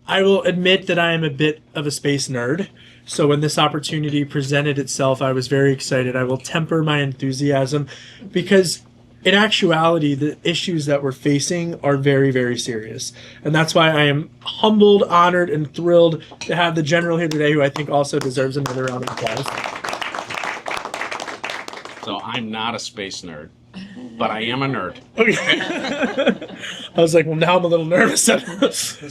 I will admit that I am a bit of a space nerd. So when this opportunity presented itself, I was very excited. I will temper my enthusiasm because in actuality, the issues that we're facing are very, very serious. And that's why I am humbled, honored, and thrilled to have the general here today, who I think also deserves another round of applause. So I'm not a space nerd, but I am a nerd. Okay. I was like, well, now I'm a little nervous.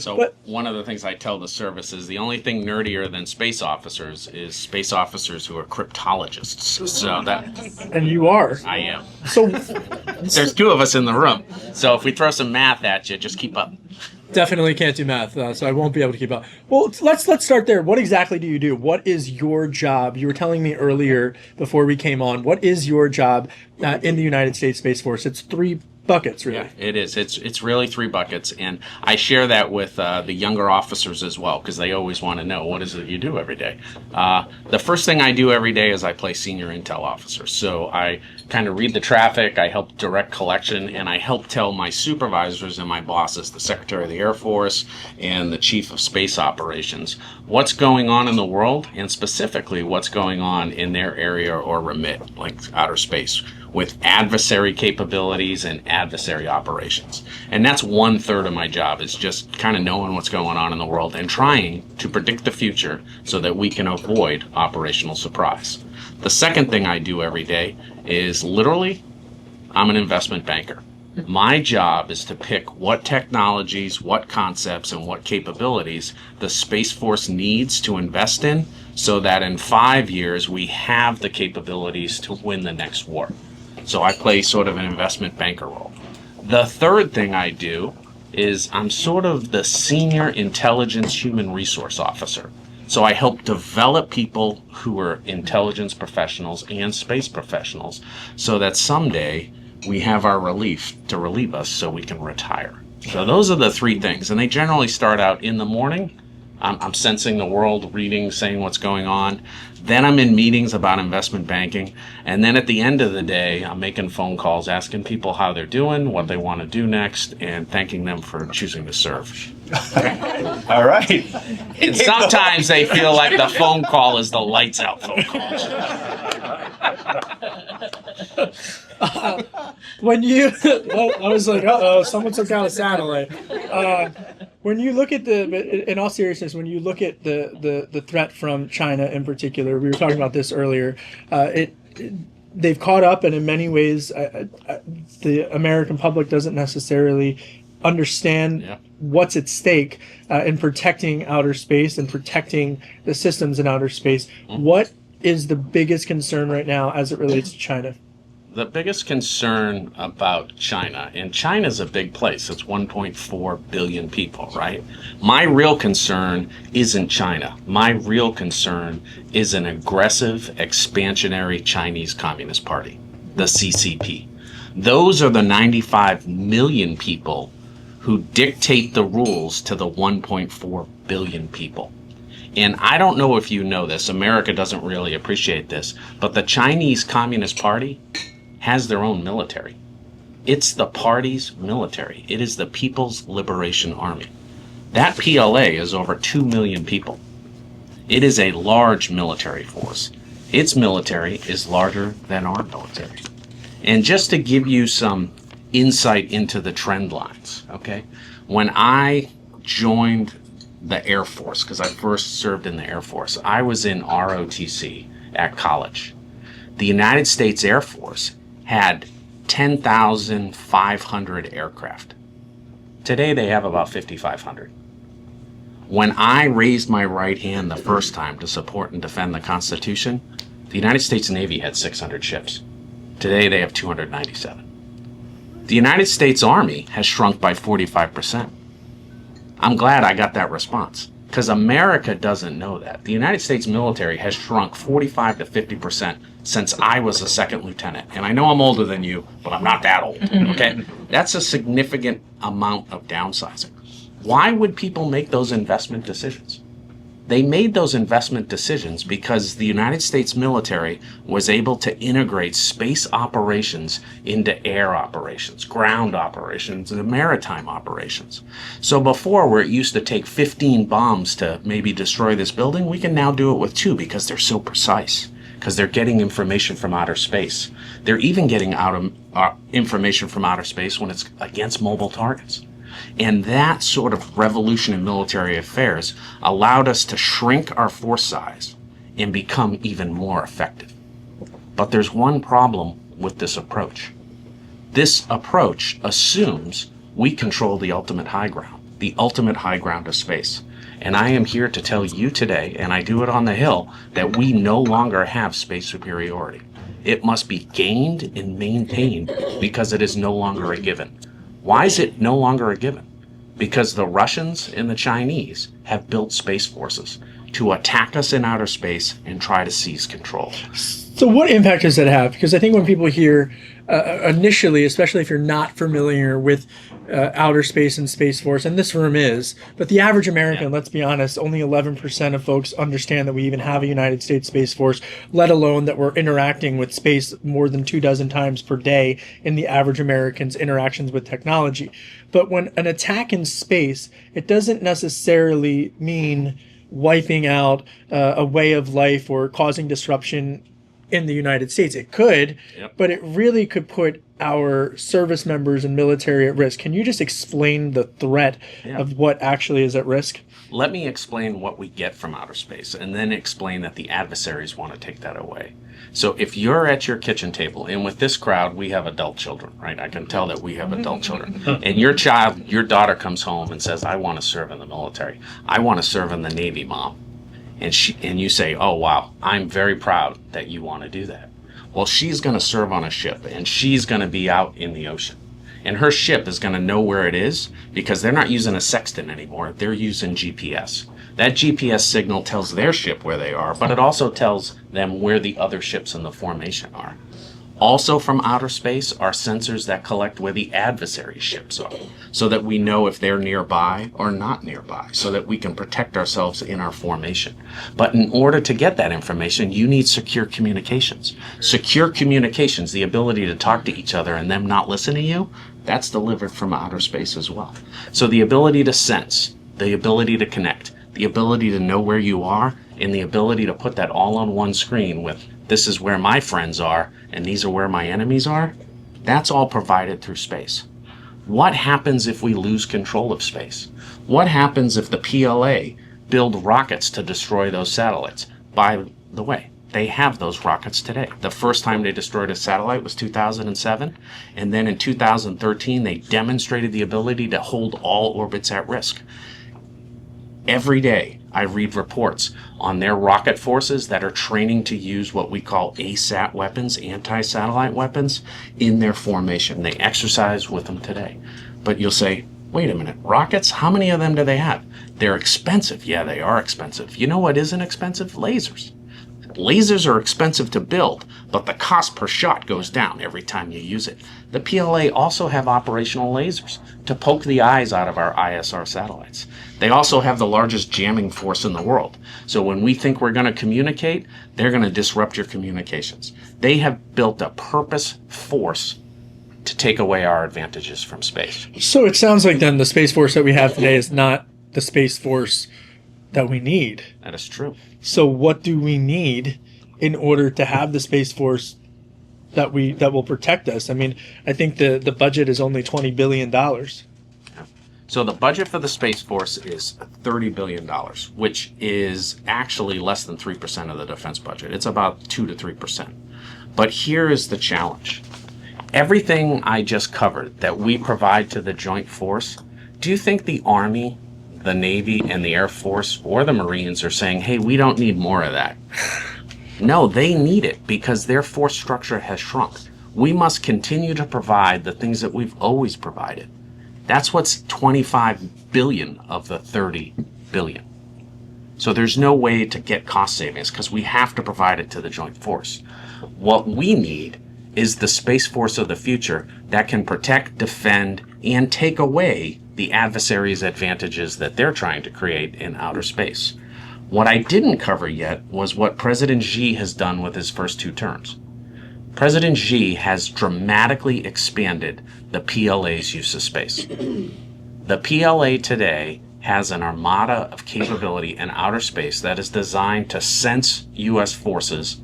So one of the things I tell the service is the only thing nerdier than space officers is space officers who are cryptologists. So that And you are. I am. So There's two of us in the room. So if we throw some math at you, just keep up. definitely can't do math, so I won't be able to keep up. Well, let's start there. What exactly do you do? What is your job? You were telling me earlier before we came on. What is your job in the United States Space Force? It's three buckets, really. Yeah, it is. It's really three buckets, and I share that with the younger officers as well because they always want to know what is it you do every day. The first thing I do every day is I play senior intel officer. So I kind of read the traffic, I help direct collection, and I help tell my supervisors and my bosses, the Secretary of the Air Force and the Chief of Space Operations, what's going on in the world, and specifically what's going on in their area or remit, like outer space, with adversary capabilities and adversary operations. And that's 1/3 of my job, is just kind of knowing what's going on in the world and trying to predict the future so that we can avoid operational surprise. The second thing I do every day is literally, I'm an investment banker. My job is to pick what technologies, what concepts, and what capabilities the Space Force needs to invest in so that in 5 years we have the capabilities to win the next war. So I play sort of an investment banker role. The third thing I do is I'm sort of the senior intelligence human resource officer. So I help develop people who are intelligence professionals and space professionals so that someday we have our relief to relieve us so we can retire. So those are the three things. And they generally start out in the morning. I'm sensing the world, reading, saying what's going on. Then I'm in meetings about investment banking. And then at the end of the day, I'm making phone calls, asking people how they're doing, what they want to do next, and thanking them for choosing to serve. All right. And sometimes they feel like the phone call is the lights out phone call. When you, well, I was like, uh-oh, someone took out a satellite. When you look at in all seriousness, when you look at the threat from China in particular, we were talking about this earlier, they've caught up, and in many ways, the American public doesn't necessarily understand what's at stake in protecting outer space and protecting the systems in outer space. What is the biggest concern right now as it relates to China? The biggest concern about China, and China's a big place, it's 1.4 billion people, right? My real concern isn't China. My real concern is an aggressive, expansionary Chinese Communist Party, the CCP. Those are the 95 million people who dictate the rules to the 1.4 billion people. And I don't know if you know this, America doesn't really appreciate this, but the Chinese Communist Party has their own military. It's the party's military. It is the People's Liberation Army. That PLA is over 2 million people. It is a large military force. Its military is larger than our military. And just to give you some insight into the trend lines, okay? When I joined the Air Force, because I first served in the Air Force, I was in ROTC at college. The United States Air Force had 10,500 aircraft. Today they have about 5,500. When I raised my right hand the first time to support and defend the Constitution, the United States Navy had 600 ships. Today they have 297. The United States Army has shrunk by 45%. I'm glad I got that response, because America doesn't know that. The United States military has shrunk 45 to 50% since I was a second lieutenant. And I know I'm older than you, but I'm not that old, okay? That's a significant amount of downsizing. Why would people make those investment decisions? They made those investment decisions because the United States military was able to integrate space operations into air operations, ground operations, and maritime operations. So before, where it used to take 15 bombs to maybe destroy this building, we can now do it with 2 because they're so precise, because they're getting information from outer space. They're even getting information from outer space when it's against mobile targets. And that sort of revolution in military affairs allowed us to shrink our force size and become even more effective. But there's one problem with this approach. This approach assumes we control the ultimate high ground of space. And I am here to tell you today, and I do it on the Hill, that we no longer have space superiority. It must be gained and maintained because it is no longer a given. Why is it no longer a given? Because the Russians and the Chinese have built space forces to attack us in outer space and try to seize control. So what impact does that have? Because I think when people hear initially, especially if you're not familiar with outer space and Space Force, and this room is, but the average American, let's be honest, only 11% of folks understand that we even have a United States Space Force, let alone that we're interacting with space more than 24 times per day in the average American's interactions with technology. But when an attack in space, it doesn't necessarily mean wiping out a way of life or causing disruption in the United States. It could, but it really could put our service members and military at risk. Can you just explain the threat of what actually is at risk? Let me explain what we get from outer space and then explain that the adversaries want to take that away. So if you're at your kitchen table, and with this crowd, we have adult children, right? I can tell that we have adult children. And your daughter comes home and says, I want to serve in the military. I want to serve in the Navy, Mom. And you say, oh, wow, I'm very proud that you want to do that. Well, she's going to serve on a ship, and she's going to be out in the ocean. And her ship is going to know where it is because they're not using a sextant anymore. They're using GPS. That GPS signal tells their ship where they are, but it also tells them where the other ships in the formation are. Also from outer space are sensors that collect where the adversary ships are, so that we know if they're nearby or not nearby, so that we can protect ourselves in our formation. But in order to get that information, you need secure communications. Secure communications, the ability to talk to each other and them not listen to you, that's delivered from outer space as well. So the ability to sense, the ability to connect, the ability to know where you are, and the ability to put that all on one screen with this is where my friends are and these are where my enemies are, that's all provided through space. What happens if we lose control of space? What happens if the PLA build rockets to destroy those satellites? By the way, they have those rockets today. The first time they destroyed a satellite was 2007, and then in 2013 they demonstrated the ability to hold all orbits at risk. Every day, I read reports on their rocket forces that are training to use what we call ASAT weapons, anti-satellite weapons, in their formation. They exercise with them today. But you'll say, wait a minute, rockets? How many of them do they have? They're expensive. Yeah, they are expensive. You know what isn't expensive? Lasers. Lasers are expensive to build, but the cost per shot goes down every time you use it. The PLA also have operational lasers to poke the eyes out of our ISR satellites. They also have the largest jamming force in the world. So when we think we're going to communicate, they're going to disrupt your communications. They have built a purpose force to take away our advantages from space. So it sounds like then the Space Force that we have today is not the Space Force that we need. That is true. So what do we need in order to have the Space Force that will protect us? I mean, I think the budget is only $20 billion. So the budget for the Space Force is $30 billion, which is actually less than 3% of the defense budget. It's about 2 to 3%. But here is the challenge. Everything I just covered that we provide to the Joint Force, do you think the Army, the Navy, and the Air Force or the Marines are saying, hey, we don't need more of that? No, they need it because their force structure has shrunk. We must continue to provide the things that we've always provided. That's what's 25 billion of the 30 billion. So there's no way to get cost savings because we have to provide it to the Joint Force. What we need is the Space Force of the future that can protect, defend, and take away the adversaries' advantages that they're trying to create in outer space. What I didn't cover yet was what President Xi has done with his first 2 terms. President Xi has dramatically expanded the PLA's use of space. The PLA today has an armada of capability in outer space that is designed to sense U.S. forces,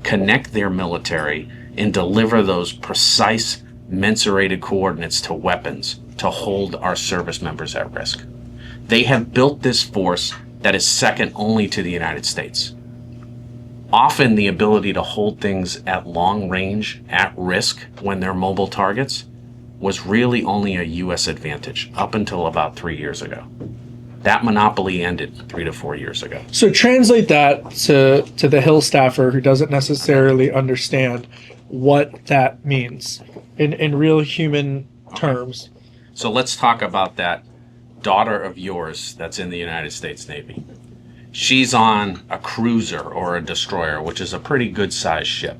connect their military, and deliver those precise, mensurated coordinates to weapons to hold our service members at risk. They have built this force that is second only to the United States. Often the ability to hold things at long range, at risk, when they're mobile targets, was really only a U.S. advantage up until about 3 years ago. That monopoly ended 3 to 4 years ago. So translate that to the Hill staffer who doesn't necessarily understand what that means in real human terms. So let's talk about that daughter of yours that's in the United States Navy. She's on a cruiser or a destroyer, which is a pretty good sized ship.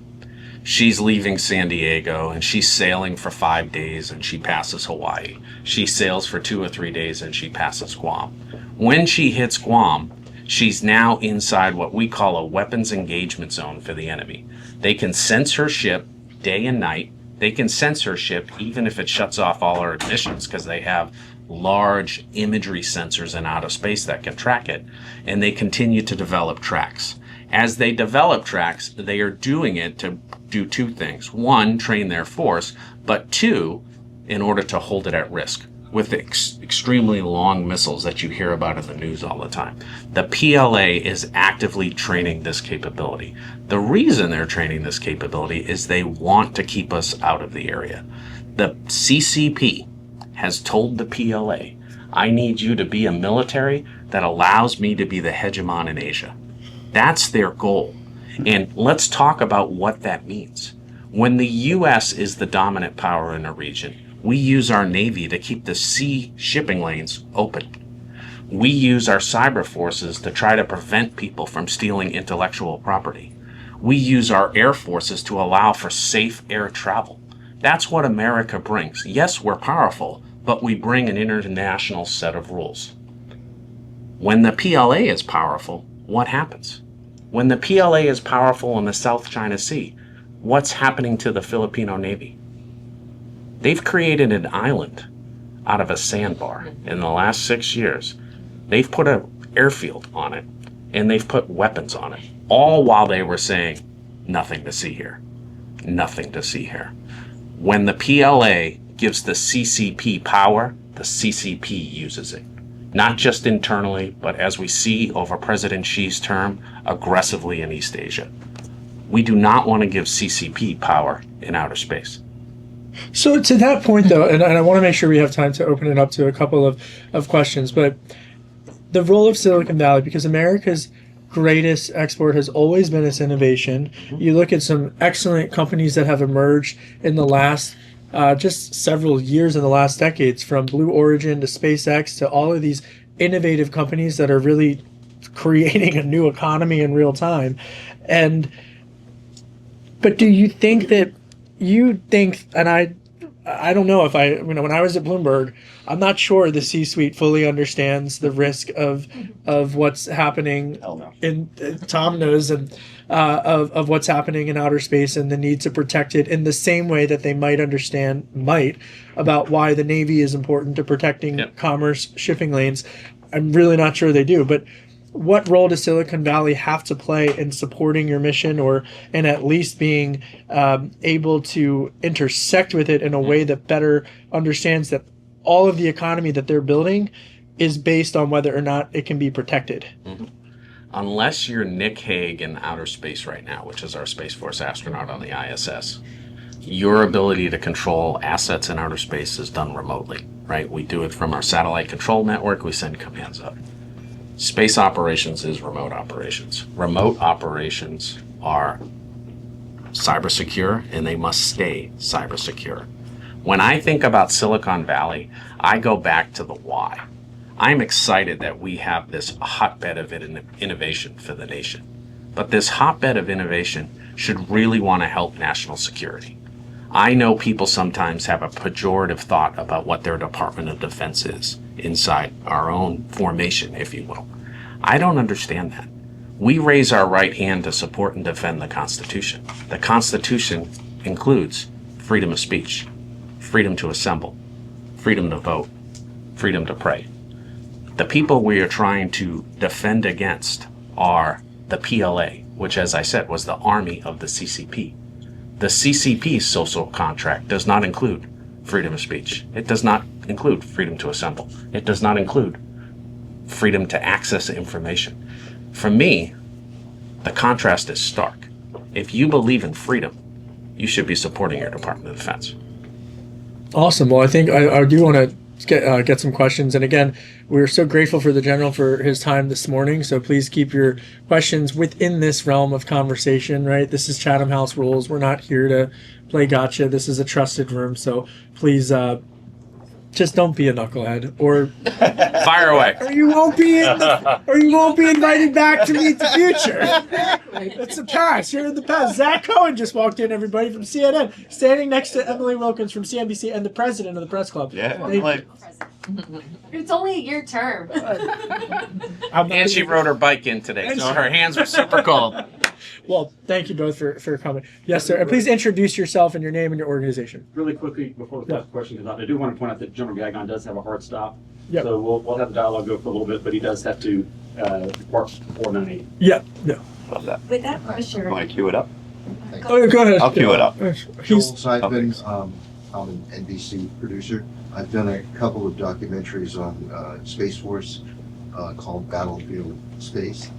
She's leaving San Diego and she's sailing for 5 days and she passes Hawaii. She sails for 2 or 3 days and she passes Guam. When she hits Guam, she's now inside what we call a weapons engagement zone for the enemy. They can sense her ship day and night. They can sense her ship even if it shuts off all her ignitions because they have large imagery sensors in outer space that can track it. And they continue to develop tracks. As they develop tracks, they are doing it to do 2 things. 1, train their force, but 2, in order to hold it at risk with extremely long missiles that you hear about in the news all the time. The PLA is actively training this capability. The reason they're training this capability is they want to keep us out of the area. The CCP has told the PLA, I need you to be a military that allows me to be the hegemon in Asia. That's their goal. And let's talk about what that means. When the U.S. is the dominant power in a region, we use our Navy to keep the sea shipping lanes open. We use our cyber forces to try to prevent people from stealing intellectual property. We use our air forces to allow for safe air travel. That's what America brings. Yes, we're powerful, but we bring an international set of rules. When the PLA is powerful, what happens? When the PLA is powerful in the South China Sea, what's happening to the Filipino Navy? They've created an island out of a sandbar in the last 6 years. They've put an airfield on it, and they've put weapons on it, all while they were saying, nothing to see here, nothing to see here. When the PLA gives the CCP power, the CCP uses it. Not just internally, but as we see over President Xi's term, aggressively in East Asia. We do not want to give CCP power in outer space. So to that point, though, and I want to make sure we have time to open it up to a couple of questions, but the role of Silicon Valley, because America's greatest export has always been its innovation. You look at some excellent companies that have emerged in the last just several years, in the last decades, from Blue Origin to SpaceX to all of these innovative companies that are really creating a new economy in real time. But do you think that and I don't know if when I was at Bloomberg, I'm not sure the C-suite fully understands the risk of what's happening in Tom knows of what's happening in outer space and the need to protect it in the same way that they might about why the Navy is important to protecting commerce shipping lanes. I'm really not sure they do, but what role does Silicon Valley have to play in supporting your mission, and at least being able to intersect with it in a way that better understands that all of the economy that they're building is based on whether or not it can be protected? Mm-hmm. Unless you're Nick Hague in outer space right now, which is our Space Force astronaut on the ISS, your ability to control assets in outer space is done remotely, right? We do it from our satellite control network. We send commands up. Space operations is remote operations. Remote operations are cyber secure, and they must stay cyber secure. When I think about Silicon Valley, I go back to the why. I'm excited that we have this hotbed of innovation for the nation. But this hotbed of innovation should really want to help national security. I know people sometimes have a pejorative thought about what their Department of Defense is inside our own formation, if you will. I don't understand that. We raise our right hand to support and defend the Constitution. The Constitution includes freedom of speech, freedom to assemble, freedom to vote, freedom to pray. The people we are trying to defend against are the PLA, which, as I said, was the army of the CCP. The CCP's social contract does not include freedom of speech. It does not include freedom to assemble. It does not include freedom to access information. For me, the contrast is stark. If you believe in freedom, you should be supporting your Department of Defense. Awesome. Well, I think I do want to get some questions. And again, we're so grateful for the General for his time this morning. So please keep your questions within this realm of conversation, right? This is Chatham House rules. We're not here to play gotcha. This is a trusted room. So please just don't be a knucklehead, or Fire away. or you won't be invited back to meet the future. It's the past. You're in the past. Zach Cohen just walked in, everybody, from CNN, standing next to Emily Wilkins from CNBC and the president of the press club. Yeah. It's only your term. And she rode her bike in today, so her hands were super cold. Well, thank you both for coming. Yes, sir. And please introduce yourself and your name and your organization. Really quickly, before the first question comes out, I do want to point out that General Gagnon does have a hard stop. Yep. So we'll have the dialogue go for a little bit, but he does have to depart before 9:08. Yeah. Love that. With that pressure. Want to cue it up? Oh, go ahead. I'll cue it up. Joel He's, Seidman, I'm an NBC producer. I've done a couple of documentaries on Space Force called Battlefield Space.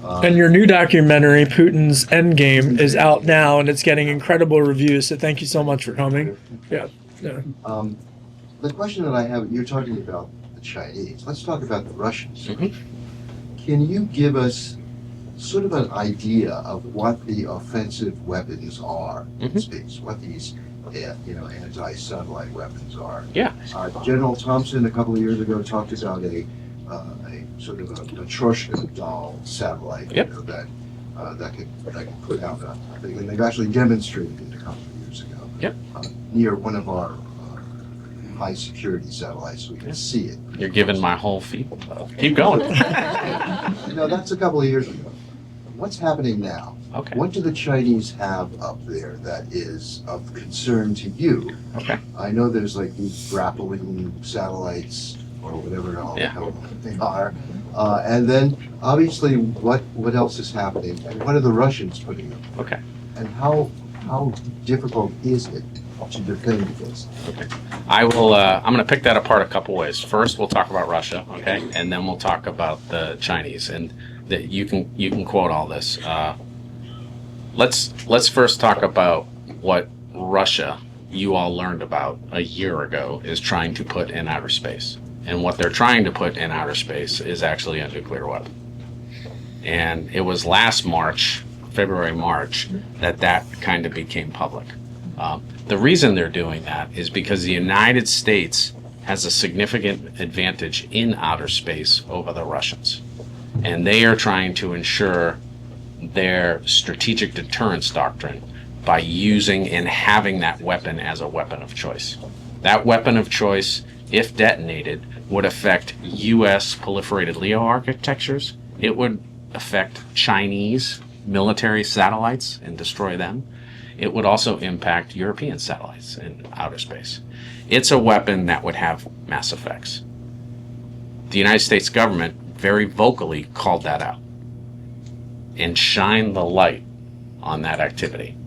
and your new documentary, Putin's Endgame, is out now, and it's getting incredible reviews. So thank you so much for coming. Yeah. The question that I have, you're talking about the Chinese. Let's talk about the Russians. Can you give us sort of an idea of what the offensive weapons are in space? What these anti-satellite weapons are? Yeah. General Thompson a couple of years ago talked about a sort of a Matryoshka doll satellite that can put out a thing, and they've actually demonstrated it a couple of years ago near one of our high security satellites, so we can see it. You're giving my whole feet. Keep going. No, that's a couple of years ago. What's happening now? Okay. What do the Chinese have up there that is of concern to you? Okay. I know there's like these grappling satellites or whatever else they are. And then obviously what else is happening, and what are the Russians putting up? Okay. And how difficult is it to defend this? Okay. I will. I'm going to pick that apart a couple ways. First, we'll talk about Russia, okay, and then we'll talk about the Chinese, and that you can quote all this. Let's first talk about what Russia, you all learned about a year ago, is trying to put in outer space, and what they're trying to put in outer space is actually a nuclear weapon. And it was last March, February, March, that kind of became public. The reason they're doing that is because the United States has a significant advantage in outer space over the Russians. And they are trying to ensure their strategic deterrence doctrine by using and having that weapon as a weapon of choice. That weapon of choice, if detonated, would affect U.S. proliferated LEO architectures. It would affect Chinese military satellites and destroy them. It would also impact European satellites in outer space. It's a weapon that would have mass effects. The United States government very vocally called that out and shined the light on that activity.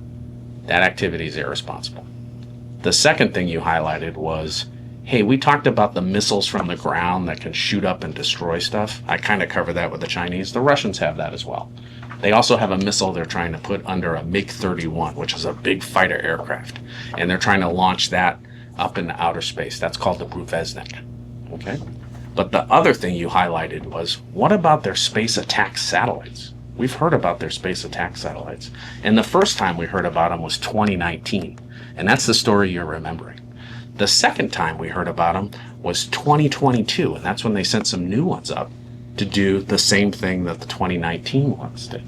That activity is irresponsible. The second thing you highlighted was, hey, we talked about the missiles from the ground that can shoot up and destroy stuff. I kind of covered that with the Chinese. The Russians have that as well. They also have a missile they're trying to put under a MiG-31, which is a big fighter aircraft. And they're trying to launch that up into outer space. That's called the Bruveznik. Okay? But the other thing you highlighted was, what about their space attack satellites? We've heard about their space attack satellites. And the first time we heard about them was 2019. And that's the story you're remembering. The second time we heard about them was 2022. And that's when they sent some new ones up to do the same thing that the 2019 ones did.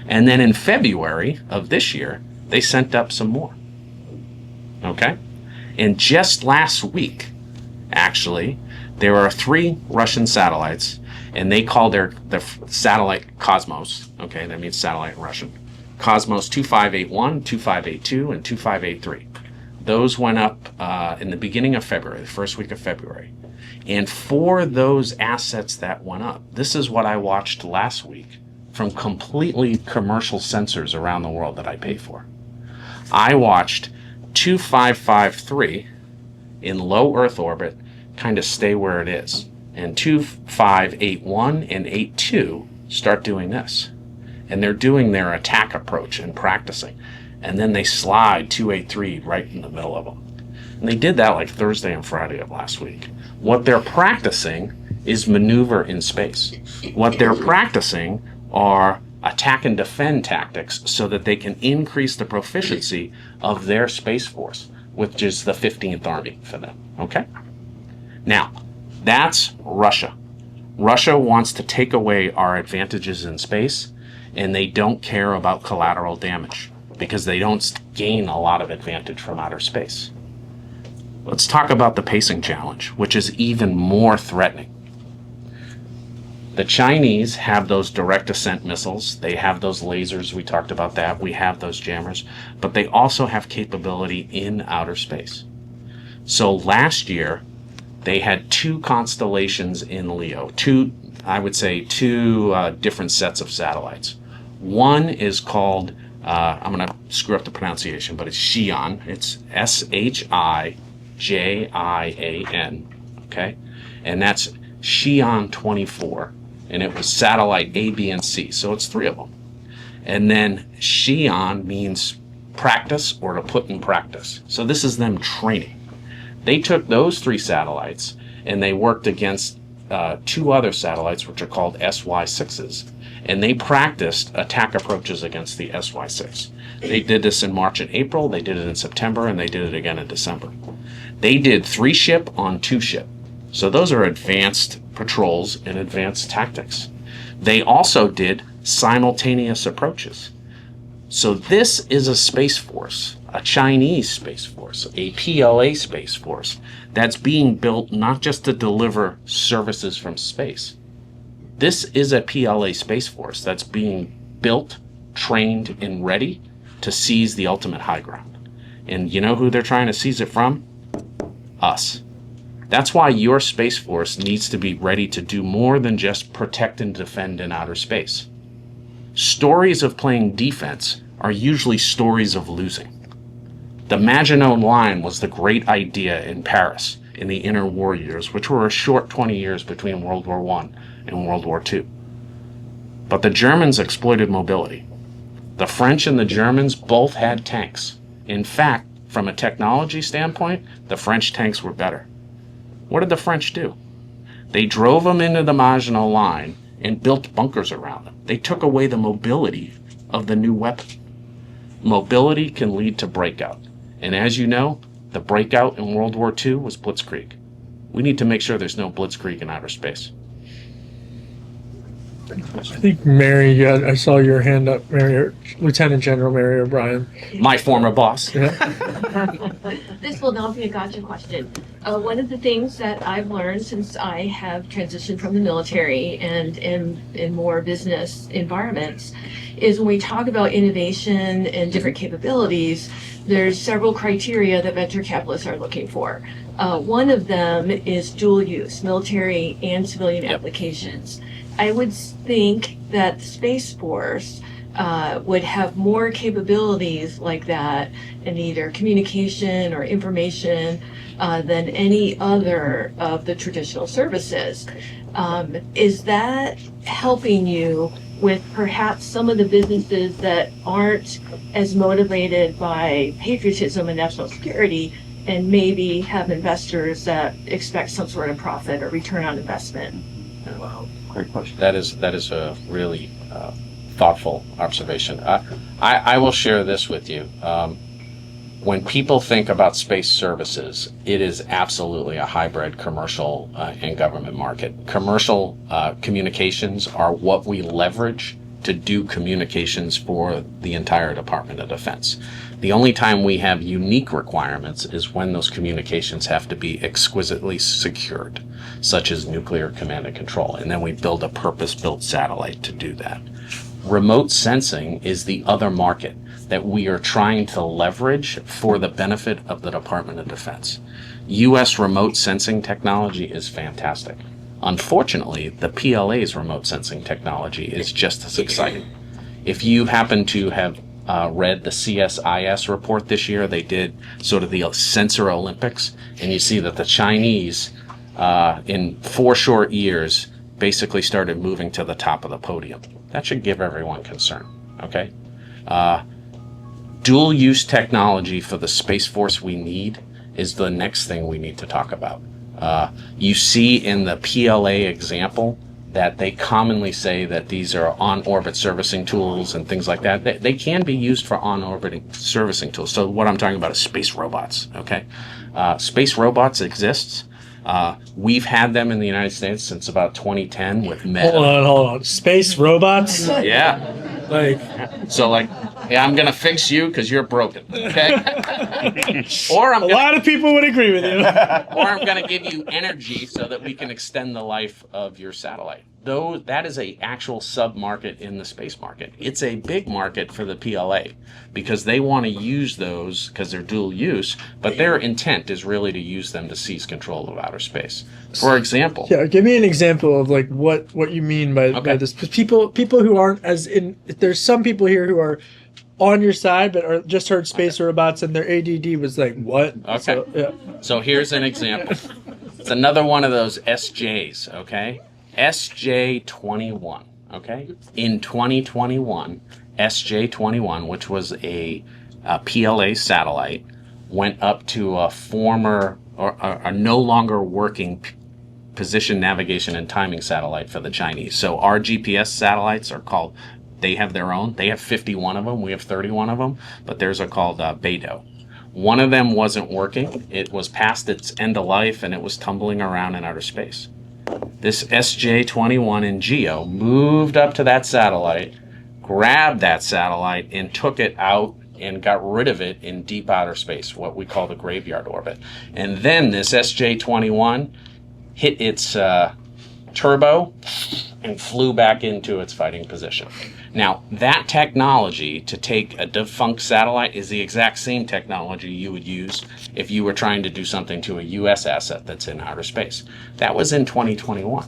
And then in February of this year, they sent up some more. Okay? And just last week, actually, there are 3 Russian satellites and they call their satellite Cosmos. Okay, that means satellite in Russian. Cosmos 2581, 2582, and 2583. Those went up in the beginning of February, the first week of February. And for those assets that went up, this is what I watched last week from completely commercial sensors around the world that I pay for. I watched 2553 in low Earth orbit kind of stay where it is. And 2581 and 82 start doing this. And they're doing their attack approach and practicing. And then they slide 283 right in the middle of them. And they did that like Thursday and Friday of last week. What they're practicing is maneuver in space. What they're practicing are attack and defend tactics so that they can increase the proficiency of their Space Force, which is the 15th Army for them. Okay? Now, that's Russia. Russia wants to take away our advantages in space, and they don't care about collateral damage because they don't gain a lot of advantage from outer space. Let's talk about the pacing challenge, which is even more threatening. The Chinese have those direct ascent missiles. They have those lasers. We talked about that. We have those jammers. But they also have capability in outer space. So last year, they had 2 constellations in LEO. Two different sets of satellites. One is called, I'm going to screw up the pronunciation, but it's Xi'an. It's Shijian, okay? And that's Xi'an 24. And it was satellite A, B, and C. So it's 3 of them. And then Xi'an means practice or to put in practice. So this is them training. They took those 3 satellites and they worked against 2 other satellites, which are called SY6s. And they practiced attack approaches against the SY6. They did this in March and April, they did it in September, and they did it again in December. They did 3 ship on 2 ship. So those are advanced patrols and advanced tactics. They also did simultaneous approaches. So this is a Space Force, a Chinese Space Force, a PLA Space Force that's being built not just to deliver services from space. This is a PLA Space Force that's being built, trained, and ready to seize the ultimate high ground. And you know who they're trying to seize it from? Us. That's why your Space Force needs to be ready to do more than just protect and defend in outer space. Stories of playing defense are usually stories of losing. The Maginot Line was the great idea in Paris in the interwar years, which were a short 20 years between World War I and World War II. But the Germans exploited mobility. The French and the Germans both had tanks. In fact, from a technology standpoint, the French tanks were better. What did the French do? They drove them into the Maginot Line and built bunkers around them. They took away the mobility of the new weapon. Mobility can lead to breakout. And as you know, the breakout in World War II was blitzkrieg. We need to make sure there's no blitzkrieg in outer space. I think Mary, I saw your hand up, Mary, Lieutenant General Mary O'Brien. My former boss. Yeah. This will not be a gotcha question. One of the things that I've learned since I have transitioned from the military and in more business environments is when we talk about innovation and different capabilities, there's several criteria that venture capitalists are looking for. One of them is dual use, military and civilian applications. I would think that the Space Force would have more capabilities like that in either communication or information than any other of the traditional services. Is that helping you with perhaps some of the businesses that aren't as motivated by patriotism and national security and maybe have investors that expect some sort of profit or return on investment? Wow, great question. That is a really thoughtful observation. I will share this with you. When people think about space services, it is absolutely a hybrid commercial and government market. Commercial communications are what we leverage to do communications for the entire Department of Defense. The only time we have unique requirements is when those communications have to be exquisitely secured, such as nuclear command and control. And then we build a purpose-built satellite to do that. Remote sensing is the other market that we are trying to leverage for the benefit of the Department of Defense. U.S. remote sensing technology is fantastic. Unfortunately, the PLA's remote sensing technology is just as exciting. If you happen to have read the CSIS report this year, they did sort of the Sensor Olympics, and you see that the Chinese, in 4 short years, basically started moving to the top of the podium. That should give everyone concern, okay? Dual use technology for the Space Force we need is the next thing we need to talk about. You see in the PLA example that they commonly say that these are on-orbit servicing tools and things like that. They can be used for on-orbit servicing tools. So what I'm talking about is space robots, okay? Space robots exists. We've had them in the United States since about 2010 with Meta. Hold on. Space robots? Yeah. So yeah, I'm gonna fix you because you're broken, okay? Or A lot of people would agree with you. or I'm gonna give you energy so that we can extend the life of your satellite. Though that is a actual sub-market in the space market. It's a big market for the PLA because they want to use those because they're dual use, but their intent is really to use them to seize control of outer space. For example. Yeah, give me an example of like what you mean by this. Because people who aren't as in, there's some people here who are on your side but are just heard space robots and their ADD was like, what? Okay. So here's an example. It's another one of those SJs, okay? SJ-21, okay? In 2021, SJ-21, which was a PLA satellite, went up to a former or a no longer working position navigation and timing satellite for the Chinese. So our GPS satellites are called, they have their own. They have 51 of them. We have 31 of them, but theirs are called Beidou. One of them wasn't working. It was past its end of life and it was tumbling around in outer space. This SJ-21 in GEO moved up to that satellite, grabbed that satellite, and took it out and got rid of it in deep outer space, what we call the graveyard orbit. And then this SJ-21 hit its turbo and flew back into its fighting position. Now, that technology to take a defunct satellite is the exact same technology you would use if you were trying to do something to a U.S. asset that's in outer space. That was in 2021.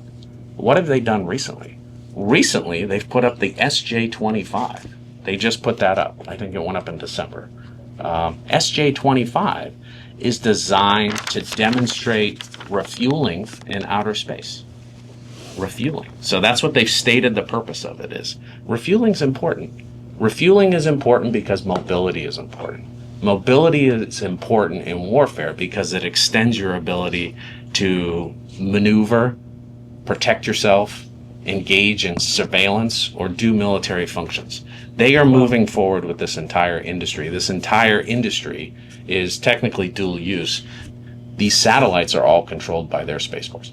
What have they done recently? Recently, they've put up the SJ-25. They just put that up. I think it went up in December. SJ-25 is designed to demonstrate refueling in outer space. Refueling. So that's what they've stated the purpose of it is. Refueling is important. Refueling is important because mobility is important. Mobility is important in warfare because it extends your ability to maneuver, protect yourself, engage in surveillance, or do military functions. They are moving forward with this entire industry. This entire industry is technically dual use. These satellites are all controlled by their Space Force.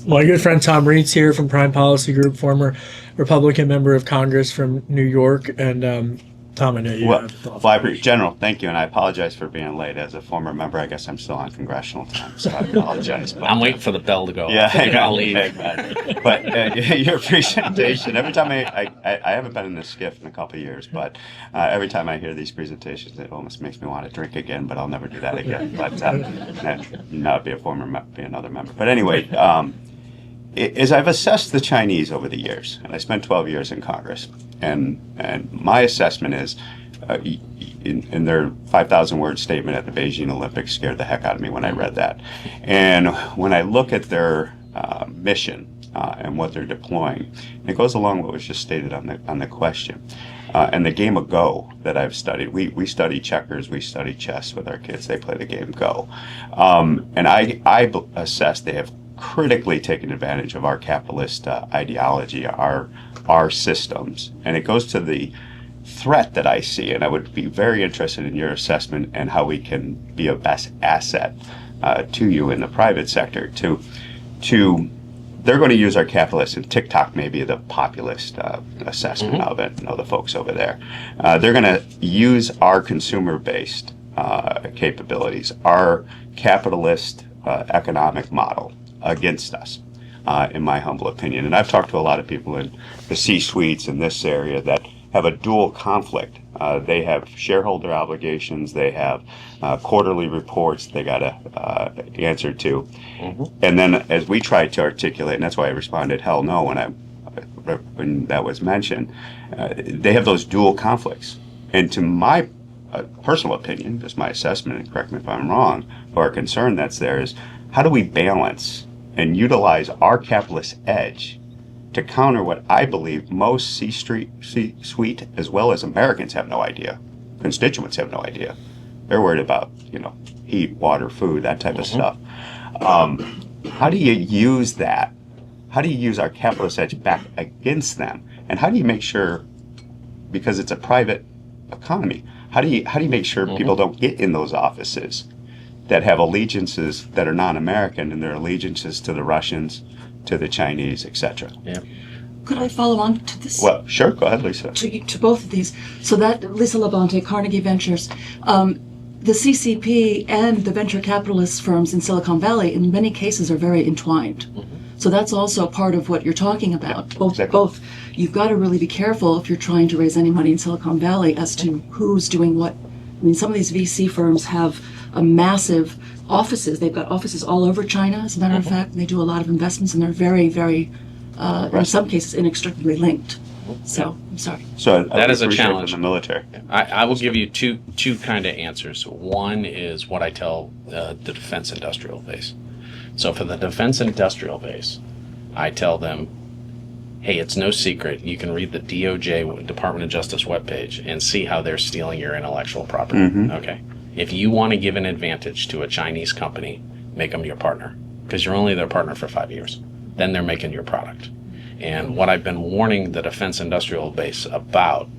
My good friend Tom Reed's here from Prime Policy Group, former Republican member of Congress from New York. And Tom, I know you have thoughts. Well, General, thank you, and I apologize for being late. As a former member, I guess I'm still on congressional time, so I apologize. But, I'm waiting for the bell to go. Yeah, I know. I'll leave. But your presentation, every time I haven't been in this skiff in a couple of years, but every time I hear these presentations, it almost makes me want to drink again, but I'll never do that again. But not be be another member. But anyway, as I've assessed the Chinese over the years, and I spent 12 years in Congress, and my assessment is, in their 5,000-word statement at the Beijing Olympics scared the heck out of me when I read that. And when I look at their mission and what they're deploying, it goes along with what was just stated on the question. And the game of Go that I've studied, we study checkers, we study chess with our kids. They play the game Go. And I assess they have critically taken advantage of our capitalist ideology, our systems. And it goes to the threat that I see, and I would be very interested in your assessment and how we can be a best asset to you in the private sector to they're going to use our capitalists, and TikTok may be the populist assessment of it, the folks over there. They're going to use our consumer-based capabilities, our capitalist economic model against us, in my humble opinion. And I've talked to a lot of people in the C-suites in this area that have a dual conflict. They have shareholder obligations, they have quarterly reports they got to answer to. And then as we tried to articulate, and that's why I responded hell no when that was mentioned, they have those dual conflicts. And to my personal opinion, just my assessment, and correct me if I'm wrong, or a concern that's there is, how do we balance and utilize our capitalist edge to counter what I believe most C-suite as well as Americans have no idea. Constituents have no idea. They're worried about, heat, water, food, that type of stuff. How do you use that? How do you use our capitalist edge back against them? And how do you make sure, because it's a private economy, how do you make sure people don't get in those offices that have allegiances that are non-American, and their allegiances to the Russians, to the Chinese, etc.? Yeah. Could I follow on to this? Well, sure. Go ahead, Lisa. To both of these. So that, Lisa Labonte, Carnegie Ventures, the CCP and the venture capitalist firms in Silicon Valley, in many cases, are very entwined. So that's also part of what you're talking about. Both. You've got to really be careful if you're trying to raise any money in Silicon Valley as to who's doing what. I mean, some of these VC firms have a massive offices. They've got offices all over China, as a matter of fact. They do a lot of investments, and they're very, very, in some cases, inextricably linked. So, I'm sorry. So that is a challenge in the military. I will give you two kind of answers. One is what I tell the defense industrial base. So for the defense industrial base, I tell them, hey, it's no secret. You can read the DOJ, Department of Justice webpage, and see how they're stealing your intellectual property. Okay. If you want to give an advantage to a Chinese company, make them your partner, because you're only their partner for 5 years. Then they're making your product. And what I've been warning the defense industrial base about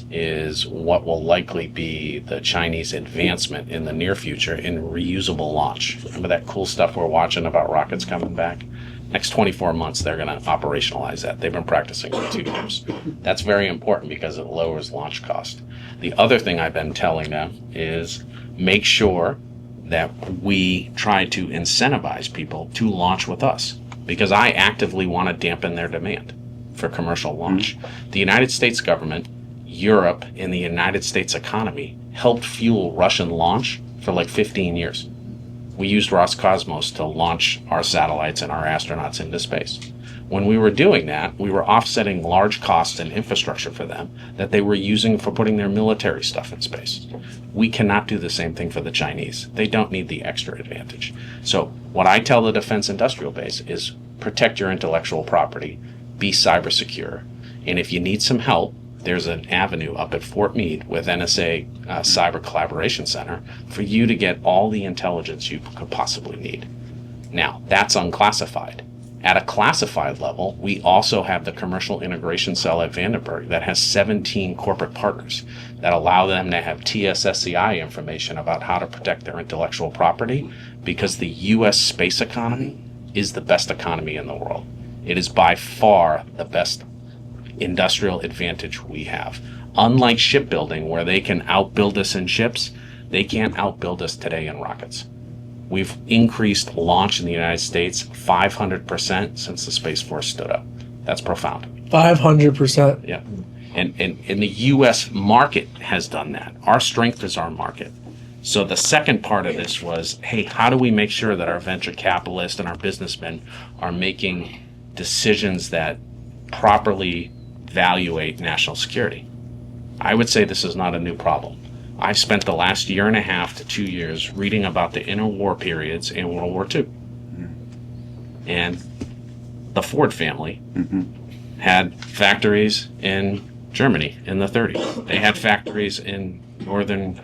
is what will likely be the Chinese advancement in the near future in reusable launch. Remember that cool stuff we're watching about rockets coming back? Next 24 months, they're going to operationalize that. They've been practicing for 2 years. That's very important because it lowers launch cost. The other thing I've been telling them is make sure that we try to incentivize people to launch with us, because I actively want to dampen their demand for commercial launch. The United States government, Europe, and the United States economy helped fuel Russian launch for like 15 years. We used Roscosmos to launch our satellites and our astronauts into space. When we were doing that, we were offsetting large costs and infrastructure for them that they were using for putting their military stuff in space. We cannot do the same thing for the Chinese. They don't need the extra advantage. So what I tell the defense industrial base is protect your intellectual property, be cyber secure, and if you need some help, there's an avenue up at Fort Meade with NSA Cyber Collaboration Center for you to get all the intelligence you could possibly need. Now, that's unclassified. At a classified level, we also have the Commercial Integration Cell at Vandenberg that has 17 corporate partners that allow them to have TSSCI information about how to protect their intellectual property, because the U.S. space economy is the best economy in the world. It is by far the best industrial advantage we have. Unlike shipbuilding, where they can outbuild us in ships, they can't outbuild us today in rockets. We've increased launch in the United States 500% since the Space Force stood up. That's profound. 500%. Yeah. And the U.S. market has done that. Our strength is our market. So the second part of this was, hey, how do we make sure that our venture capitalists and our businessmen are making decisions that properly evaluate national security? I would say this is not a new problem. I've spent the last 1.5 to 2 years reading about the interwar periods in World War II. And the Ford family had factories in Germany in the 30s. They had factories in northern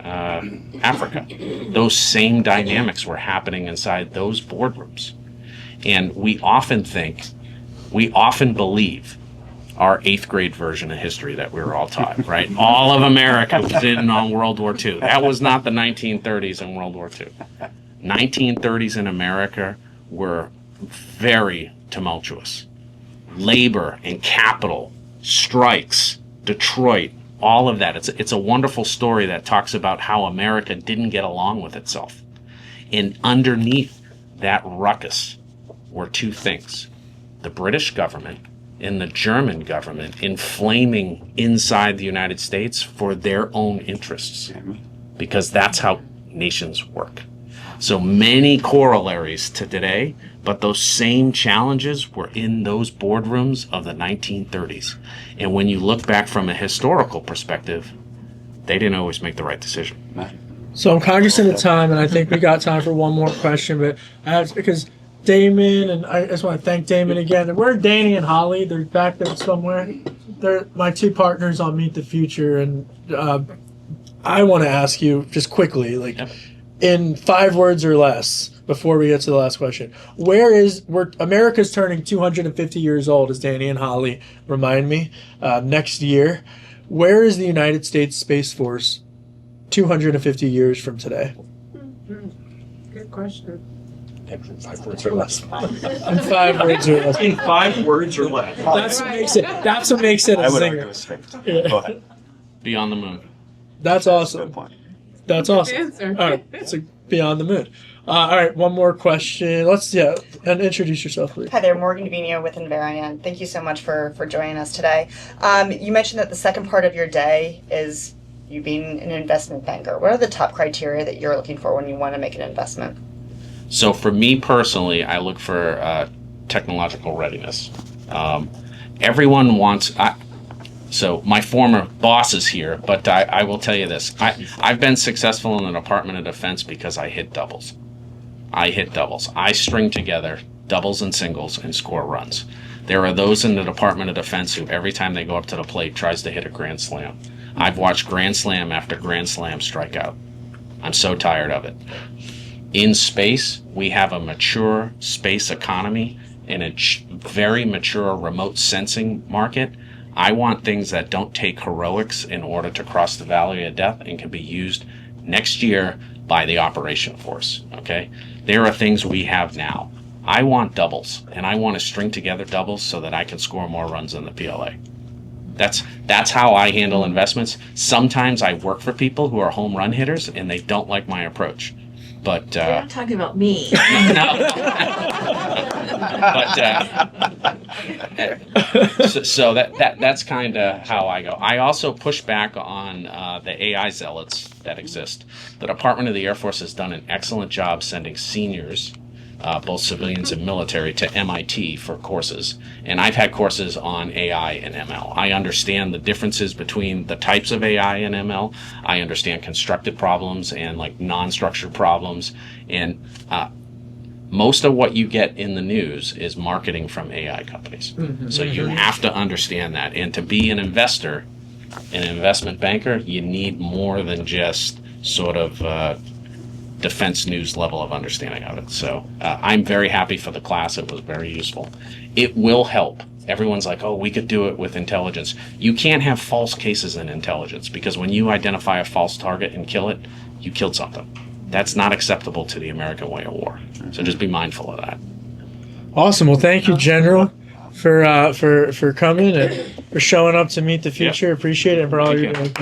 Africa. Those same dynamics were happening inside those boardrooms. And we often believe our 8th grade version of history that we were all taught, right? All of America was in on World War II. That was not the 1930s and World War II. 1930s in America were very tumultuous. Labor and capital, strikes, Detroit, all of that. It's a wonderful story that talks about how America didn't get along with itself. And underneath that ruckus were two things: the British government and the German government inflaming inside the United States for their own interests, because that's how nations work. So many corollaries to today, but those same challenges were in those boardrooms of the 1930s. And when you look back from a historical perspective, they didn't always make the right decision. So I'm cognizant of time, and I think we got time for one more question, but I have, because Damon, and I just want to thank Damon again. And where are Danny and Holly? They're back there somewhere. They're my two partners on Meet the Future, and I want to ask you just quickly, like, in 5 words or less, before we get to the last question, America's turning 250 years old, as Danny and Holly remind me, next year. Where is the United States Space Force 250 years from today? Good question. In 5 words or less. In 5 words or less. In 5 words or less. That's what makes it a I would zinger. argue with space. Yeah. Go ahead. Beyond the moon. That's awesome. Good point. That's awesome. Answer. All right, it's beyond the moon. All right, one more question. And introduce yourself, please. Hi there, Morgan Vino with Invariant. Thank you so much for joining us today. You mentioned that the second part of your day is you being an investment banker. What are the top criteria that you're looking for when you want to make an investment? So for me personally, I look for technological readiness. Everyone wants... So my former boss is here, but I will tell you this. I've been successful in the Department of Defense because I hit doubles. I string together doubles and singles and score runs. There are those in the Department of Defense who every time they go up to the plate tries to hit a grand slam. I've watched grand slam after grand slam strike out. I'm so tired of it. In space, we have a mature space economy and a very mature remote sensing market. I want things that don't take heroics in order to cross the valley of death and can be used next year by the operation force, okay? There are things we have now. I want doubles, and I want to string together doubles so that I can score more runs in the PLA. That's how I handle investments. Sometimes I work for people who are home run hitters, and they don't like my approach. But You're not talking about me. So that's kind of how I go. I also push back on the AI zealots that exist. The Department of the Air Force has done an excellent job sending seniors, both civilians and military, to MIT for courses. And I've had courses on AI and ML. I understand the differences between the types of AI and ML. I understand constructed problems and like non-structured problems. And most of what you get in the news is marketing from AI companies. Mm-hmm. So you have to understand that. And to be an investor, an investment banker, you need more than just sort of defense news level of understanding of it. So I'm very happy for the class. It was very useful. It will help. Everyone's like, oh, we could do it with intelligence. You can't have false cases in intelligence, because when you identify a false target and kill it, you killed something. That's not acceptable to the American way of war. So just be mindful of that. Awesome. Well, thank you, General, for coming and for showing up to Meet the Future. Appreciate it, and for all you're doing.